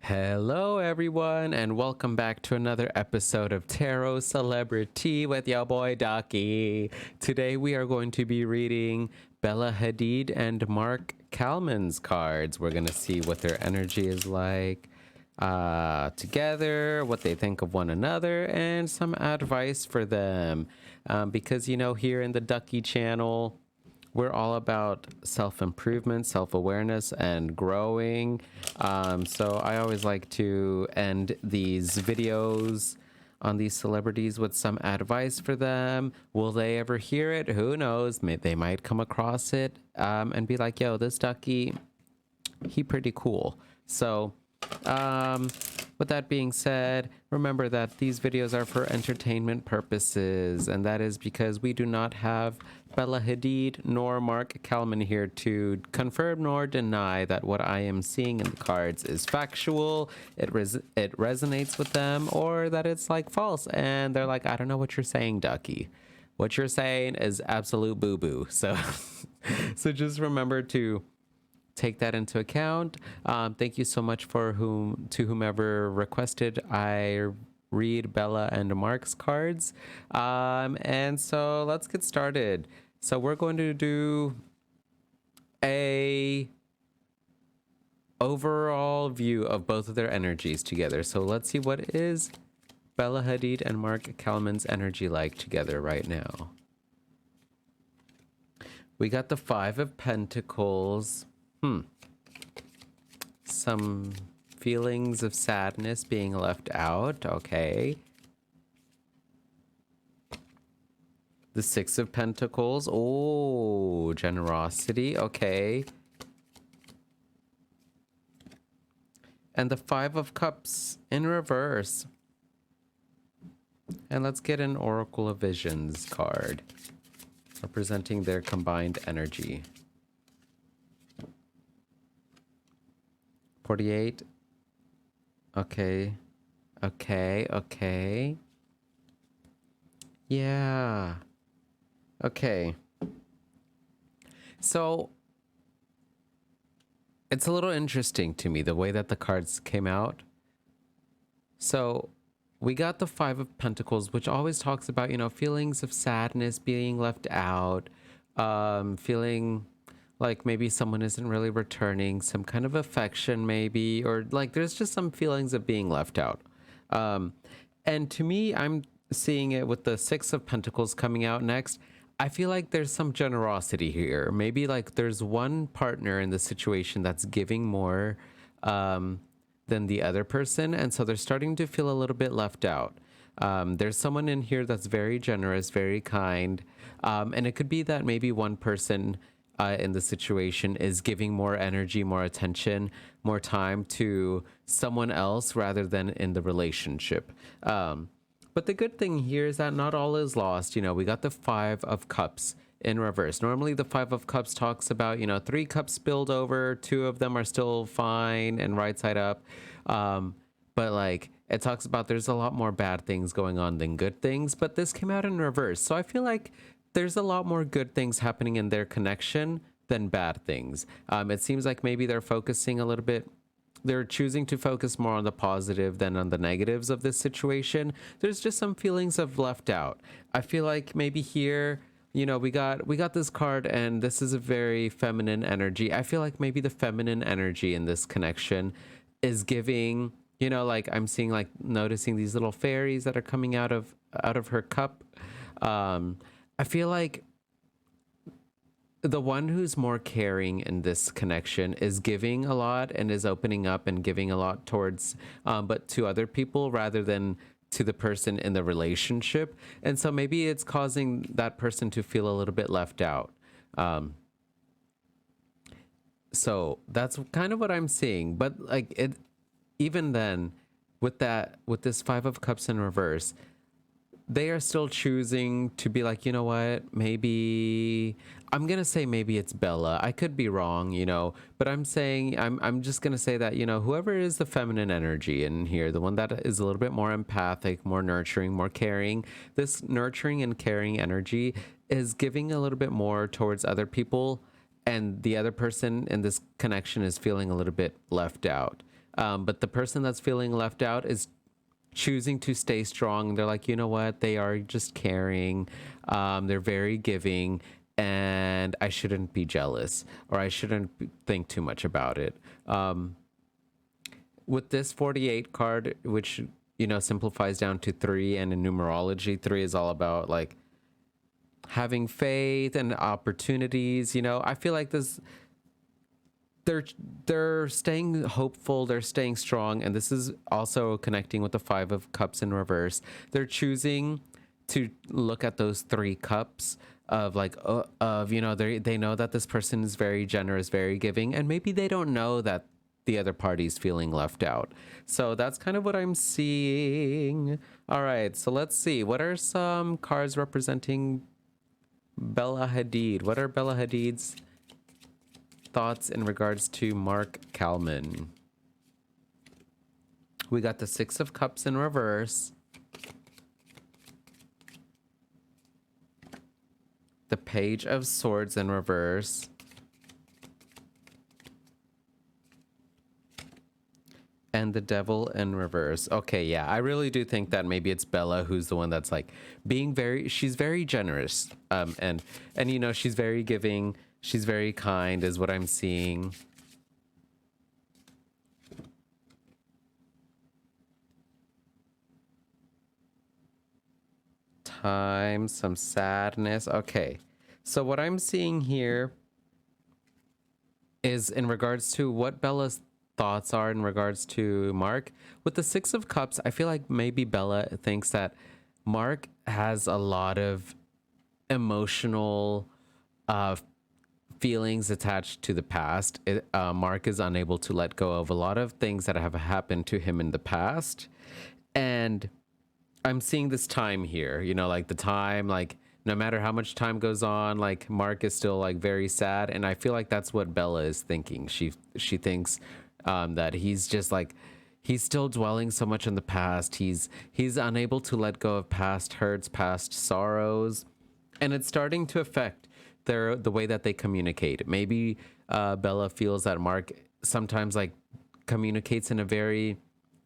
Hello, everyone, and welcome back to another episode of Tarot Celebrity with your boy Ducky. Today, we are going to be reading Bella Hadid and Mark Kalman's cards. We're going to see what their energy is like together, what they think of one another, and some advice for them. Because, here in the Ducky channel, we're all about self-improvement, self-awareness, and growing. So I always like to end these videos on these celebrities with some advice for them. Will they ever hear it? Who knows? They might come across it and be like, yo, this Ducky, he pretty cool. So with that being said, remember that these videos are for entertainment purposes, and that is because we do not have Bella Hadid nor Mark Kalman here to confirm nor deny that what I am seeing in the cards is factual, it resonates with them, or that it's like false, and they're like, I don't know what you're saying, Ducky. What you're saying is absolute boo-boo. So, so just remember to take that into account. Thank you so much for whomever requested I read Bella and Mark's cards. And so let's get started. So we're going to do a overall view of both of their energies together. So let's see what is Bella Hadid and Mark Kalman's energy like together right now. We got the Five of Pentacles. Some feelings of sadness being left out. Okay. The Six of Pentacles. Oh, generosity. Okay. And the Five of Cups in reverse. And let's get an Oracle of Visions card representing their combined energy. 48. Okay. Yeah. Okay. So it's a little interesting to me the way that the cards came out. So we got the Five of Pentacles, which always talks about, feelings of sadness, being left out, feeling like maybe someone isn't really returning, some kind of affection maybe, or like there's just some feelings of being left out. And to me, I'm seeing it with the Six of Pentacles coming out next. I feel like there's some generosity here. Maybe like there's one partner in the situation that's giving more than the other person. And so they're starting to feel a little bit left out. There's someone in here that's very generous, very kind. And it could be that maybe one person in the situation is giving more energy, more attention, more time to someone else rather than in the relationship. But the good thing here is that not all is lost. We got the Five of Cups in reverse. Normally the Five of Cups talks about, 3 cups spilled over, 2 of them are still fine and right side up. But like it talks about there's a lot more bad things going on than good things, but this came out in reverse. So I feel like there's a lot more good things happening in their connection than bad things. It seems like maybe they're focusing a little bit, they're choosing to focus more on the positive than on the negatives of this situation. There's just some feelings of left out. I feel like maybe here, we got this card and this is a very feminine energy. I feel like maybe the feminine energy in this connection is giving, like I'm seeing, like noticing these little fairies that are coming out of her cup. I feel like the one who's more caring in this connection is giving a lot and is opening up and giving a lot towards, but to other people rather than to the person in the relationship. And so maybe it's causing that person to feel a little bit left out. So that's kind of what I'm seeing. But like it, even then with this Five of Cups in reverse, they are still choosing to be like, you know what, maybe I'm going to say maybe it's Bella. I could be wrong, but I'm saying I'm just going to say that, whoever is the feminine energy in here, the one that is a little bit more empathic, more nurturing, more caring, this nurturing and caring energy is giving a little bit more towards other people, and the other person in this connection is feeling a little bit left out. But the person that's feeling left out is choosing to stay strong. They're like, you know what? They are just caring. They're very giving, and I shouldn't be jealous or I shouldn't think too much about it. With this 48 card, which, simplifies down to three, and in numerology, three is all about like having faith and opportunities. I feel like this they're they're staying hopeful, they're staying strong, and this is also connecting with the five of cups in reverse. They're choosing to look at those three cups of like they know that this person is very generous, very giving, and maybe they don't know that the other party's feeling left out. So that's kind of what I'm seeing. All right, so let's see, what are some cards representing Bella Hadid? What are Bella Hadid's thoughts in regards to Mark Kalman? We got the Six of Cups in reverse, the Page of Swords in reverse, and the Devil in reverse. Okay, yeah, I really do think that maybe it's Bella who's the one that's like she's very generous, and she's very giving, she's very kind is what I'm seeing. Time, some sadness. Okay, so what I'm seeing here is in regards to what Bella's thoughts are in regards to Mark. With the Six of Cups, I feel like maybe Bella thinks that Mark has a lot of emotional feelings attached to the past. Mark is unable to let go of a lot of things that have happened to him in the past. And I'm seeing this time here, like the time, like no matter how much time goes on, like Mark is still like very sad. And I feel like that's what Bella is thinking. She thinks that he's just like, he's still dwelling so much in the past. He's unable to let go of past hurts, past sorrows, and it's starting to affect the way that they communicate. Maybe Bella feels that Mark sometimes like communicates in a very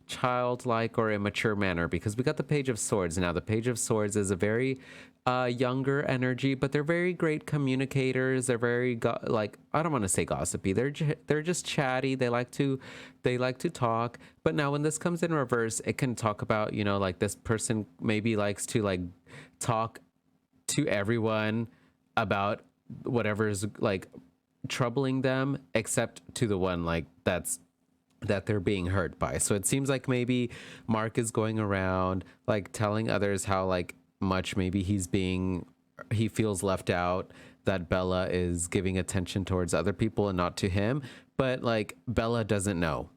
childlike or immature manner, because we got the Page of Swords. Now the Page of Swords is a very younger energy, but they're very great communicators. They're very like, I don't want to say gossipy, they're just chatty. They like to talk. But now when this comes in reverse, it can talk about, like this person maybe likes to like talk to everyone about whatever's like troubling them, except to the one like that they're being hurt by. So it seems like maybe Mark is going around like telling others how like much maybe he feels left out, that Bella is giving attention towards other people and not to him. But like Bella doesn't know.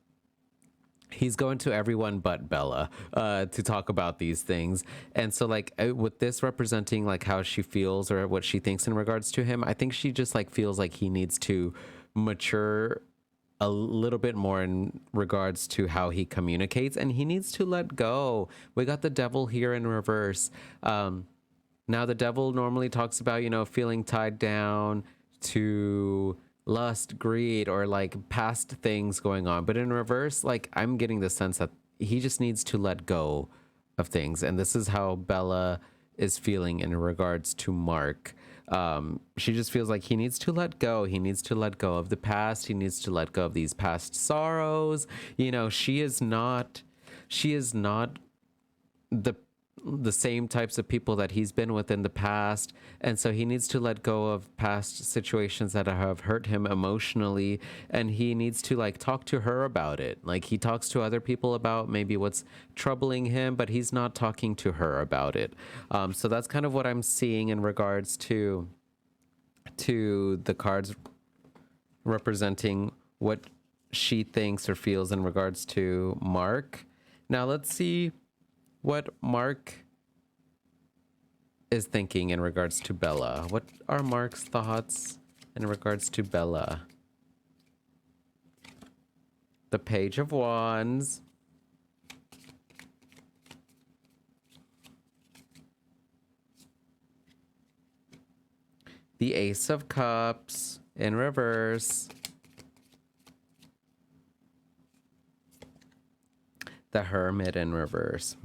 He's going to everyone but Bella to talk about these things. And so like with this representing like how she feels or what she thinks in regards to him, I think she just like feels like he needs to mature a little bit more in regards to how he communicates, and he needs to let go. We got the Devil here in reverse. Now the Devil normally talks about, feeling tied down to lust, greed, or like past things going on. But in reverse, like I'm getting the sense that he just needs to let go of things. And this is how Bella is feeling in regards to Mark. She just feels like he needs to let go. He needs to let go of the past. He needs to let go of these past sorrows. She is not the same types of people that he's been with in the past, and so he needs to let go of past situations that have hurt him emotionally, and he needs to like talk to her about it. Like he talks to other people about maybe what's troubling him, but he's not talking to her about it. So that's kind of what I'm seeing in regards to the cards representing what she thinks or feels in regards to Mark. Now let's see what Mark is thinking in regards to Bella. What are Mark's thoughts in regards to Bella? The Page of Wands, the Ace of Cups in reverse, The Hermit in reverse.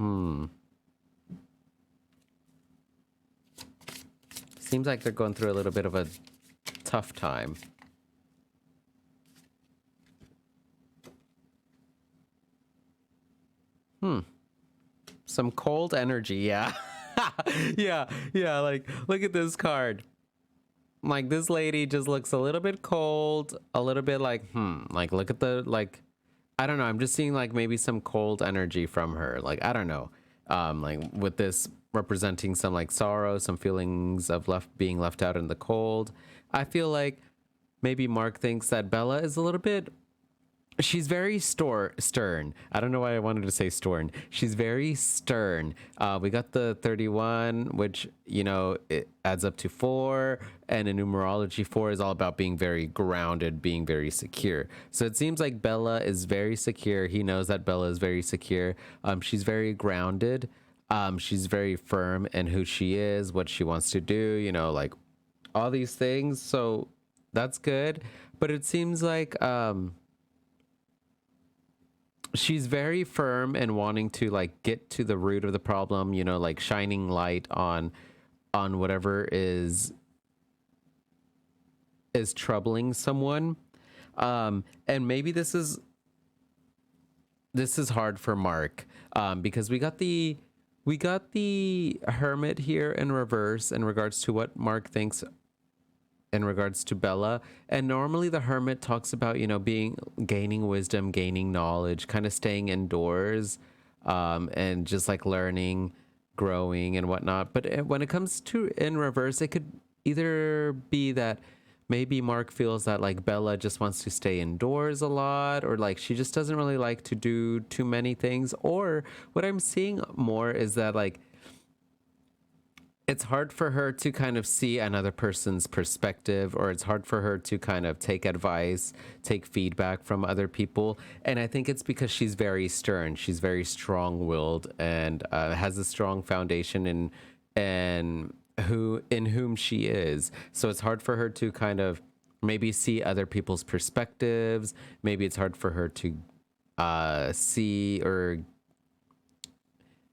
Seems like they're going through a little bit of a tough time. Some cold energy, yeah. Yeah, like, look at this card. Like, this lady just looks a little bit cold, a little bit like, like, look at the, like, I don't know. I'm just seeing, like, maybe some cold energy from her. Like, I don't know. Like, with this representing some, like, sorrow, some feelings of being left out in the cold. I feel like maybe Mark thinks that Bella is a little bit, she's very stern. I don't know why I wanted to say stern. She's very stern. We got the 31, which, you know, it adds up to 4. And in numerology, 4 is all about being very grounded, being very secure. So it seems like Bella is very secure. He knows that Bella is very secure. She's very grounded. She's very firm in who she is, what she wants to do, you know, like all these things. So that's good. But it seems like she's very firm and wanting to like get to the root of the problem, you know, like shining light on whatever is troubling someone. And maybe this is hard for Mark, because we got the Hermit here in reverse in regards to what Mark thinks in regards to Bella. And normally the Hermit talks about, you know, gaining wisdom, gaining knowledge, kind of staying indoors, and just like learning, growing and whatnot. But when it comes to in reverse, it could either be that maybe Mark feels that like Bella just wants to stay indoors a lot, or like she just doesn't really like to do too many things. Or what I'm seeing more is that like it's hard for her to kind of see another person's perspective, or it's hard for her to kind of take advice, take feedback from other people. And I think it's because she's very stern, she's very strong-willed, and has a strong foundation in whom she is. So it's hard for her to kind of maybe see other people's perspectives. Maybe it's hard for her to see or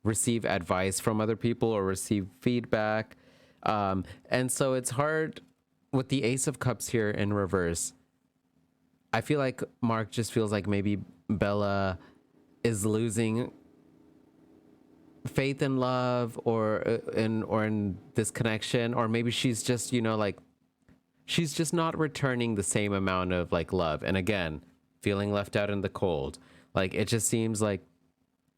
receive advice from other people or receive feedback. And so it's hard with the Ace of Cups here in reverse. I feel like Mark just feels like maybe Bella is losing faith in love, or in this connection, or maybe she's just, you know, like she's just not returning the same amount of like love. And again, feeling left out in the cold. Like it just seems like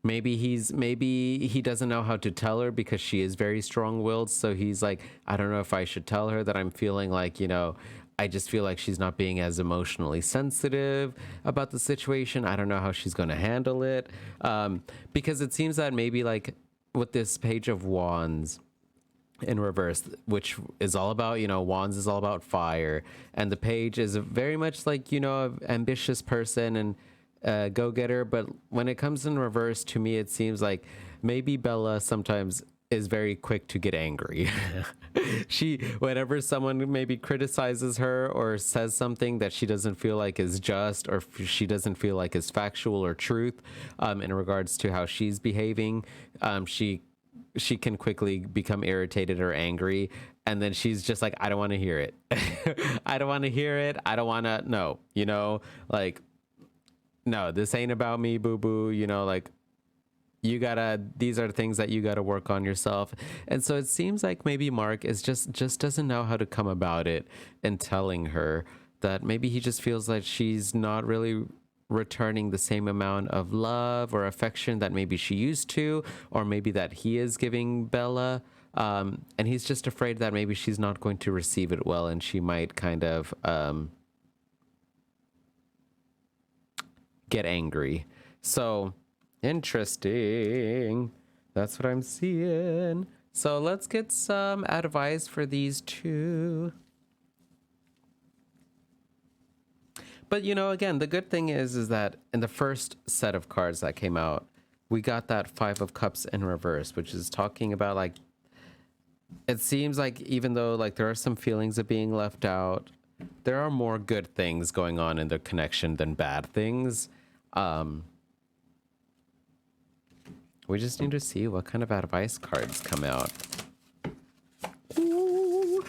maybe he doesn't know how to tell her because she is very strong-willed. So he's like, I don't know if I should tell her that I'm feeling like, you know, I just feel like she's not being as emotionally sensitive about the situation. I don't know how she's going to handle it. Because it seems that maybe like with this Page of Wands in reverse, which is all about, you know, Wands is all about fire, and the page is very much like, you know, an ambitious person and go-getter. But when it comes in reverse, to me it seems like maybe Bella sometimes is very quick to get angry. She, whenever someone maybe criticizes her or says something that she doesn't feel like is just, or she doesn't feel like is factual or truth, in regards to how she's behaving, she can quickly become irritated or angry, and then she's just like, I don't want to hear it. I don't want to hear it. I don't want to, no, you know, like, no, this ain't about me, boo boo, you know, like, these are the things that you gotta work on yourself. And so it seems like maybe Mark is just doesn't know how to come about it and telling her that maybe he just feels like she's not really returning the same amount of love or affection that maybe she used to, or maybe that he is giving Bella. And he's just afraid that maybe she's not going to receive it well, and she might kind of get angry. So interesting. That's what I'm seeing. So let's get some advice for these two. But you know, again, the good thing is that in the first set of cards that came out, we got that Five of Cups in reverse, which is talking about like, it seems like even though like there are some feelings of being left out, there are more good things going on in their connection than bad things. We just need to see what kind of advice cards come out. Ooh.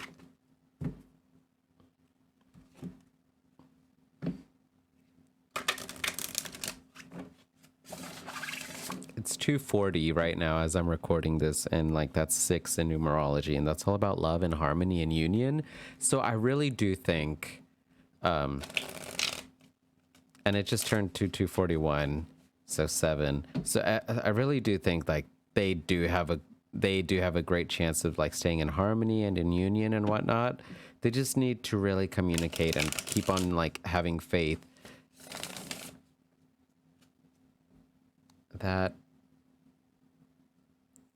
It's 240 right now as I'm recording this, and like that's 6 in numerology, and that's all about love and harmony and union. So I really do think, and it just turned to 241, so 7. So I really do think like they do have a great chance of like staying in harmony and in union and whatnot. They just need to really communicate and keep on like having faith that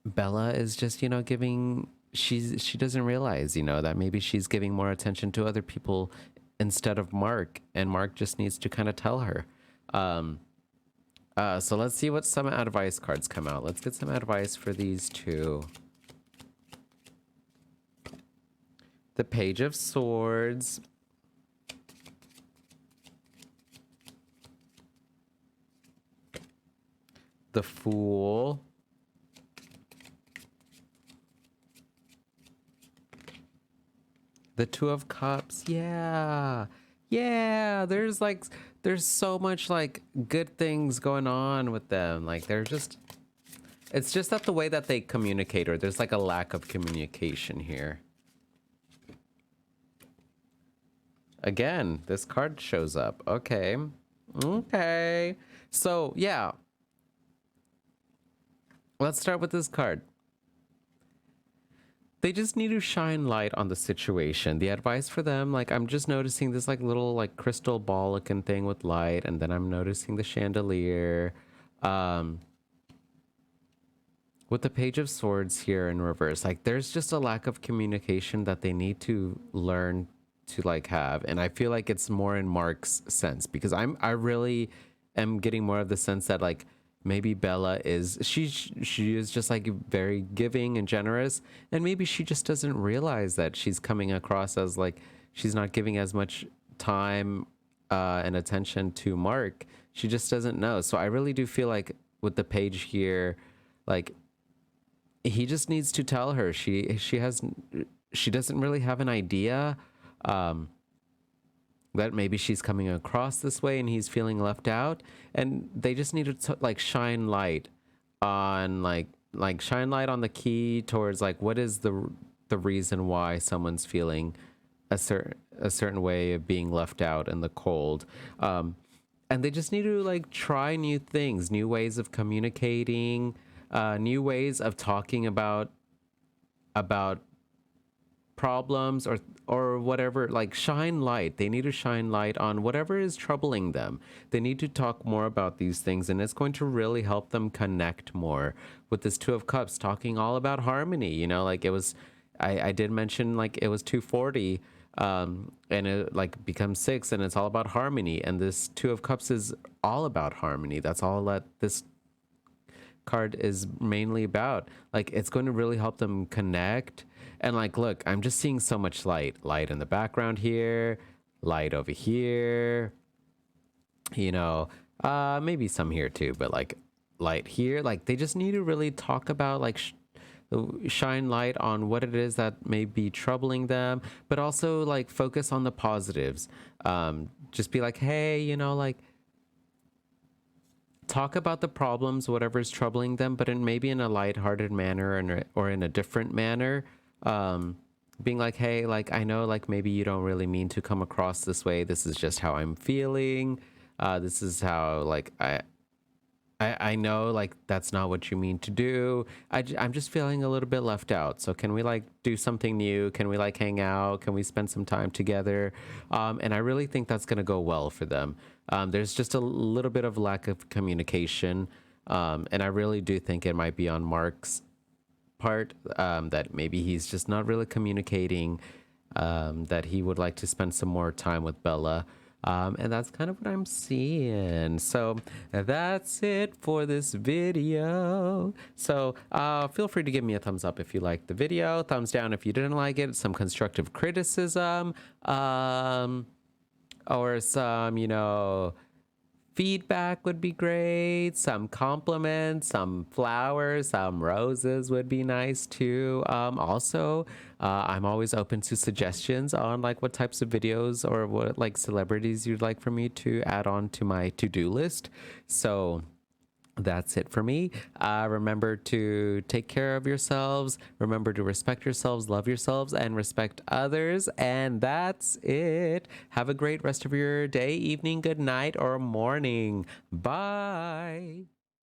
Bella is just, giving, she doesn't realize, that maybe she's giving more attention to other people instead of Mark, and Mark just needs to kind of tell her. So let's see what some advice cards come out. Let's get some advice for these two. The Page of Swords. The Fool. The Two of Cups. Yeah. There's so much like good things going on with them. Like it's just that the way that they communicate, or there's like a lack of communication here. Again, this card shows up. Okay. So yeah. Let's start with this card. They just need to shine light on the situation. The advice for them, like I'm just noticing this like little like crystal ball looking thing with light, and then I'm noticing the chandelier. With the Page of Swords here in reverse, like there's just a lack of communication that they need to learn to like have. And I feel like it's more in Mark's sense, because I really am getting more of the sense that like maybe Bella is, she is just like very giving and generous, and maybe she just doesn't realize that she's coming across as like she's not giving as much time and attention to Mark. She just doesn't know. So I really do feel like with the page here, like he just needs to tell her. She doesn't really have an idea that maybe she's coming across this way and he's feeling left out, and they just need to like shine light on shine light on the key towards like what is the reason why someone's feeling a certain way of being left out in the cold. And they just need to like try new things, new ways of communicating, new ways of talking about problems or whatever. Like shine light. They need to shine light on whatever is troubling them. They need to talk more about these things, and it's going to really help them connect more. With this Two of Cups talking all about harmony, like it was, I did mention like it was 240, and it like becomes 6, and it's all about harmony, and this Two of Cups is all about harmony. That's all that this card is mainly about. Like it's going to really help them connect. And like, look, I'm just seeing so much light in the background here, light over here, maybe some here too, but like light here. Like they just need to really talk about like shine light on what it is that may be troubling them, but also like focus on the positives. Just be like, hey, like talk about the problems, whatever's troubling them, but maybe in a lighthearted manner or in a different manner. Being like, hey, like I know like maybe you don't really mean to come across this way. This is just how I'm feeling. This is how like I know like that's not what you mean to do. I'm just feeling a little bit left out. So can we like do something new? Can we like hang out? Can we spend some time together? And I really think that's going to go well for them. There's just a little bit of lack of communication. And I really do think it might be on Mark's part, that maybe he's just not really communicating, that he would like to spend some more time with Bella. And that's kind of what I'm seeing. So that's it for this video. So feel free to give me a thumbs up if you liked the video, thumbs down if you didn't like it, some constructive criticism, or some, feedback would be great. Some compliments, some flowers, some roses would be nice too. Also, I'm always open to suggestions on like what types of videos or what like celebrities you'd like for me to add on to my to-do list. So that's it for me. Remember to take care of yourselves. Remember to respect yourselves, love yourselves, and respect others. And that's it. Have a great rest of your day, evening, good night, or morning. Bye.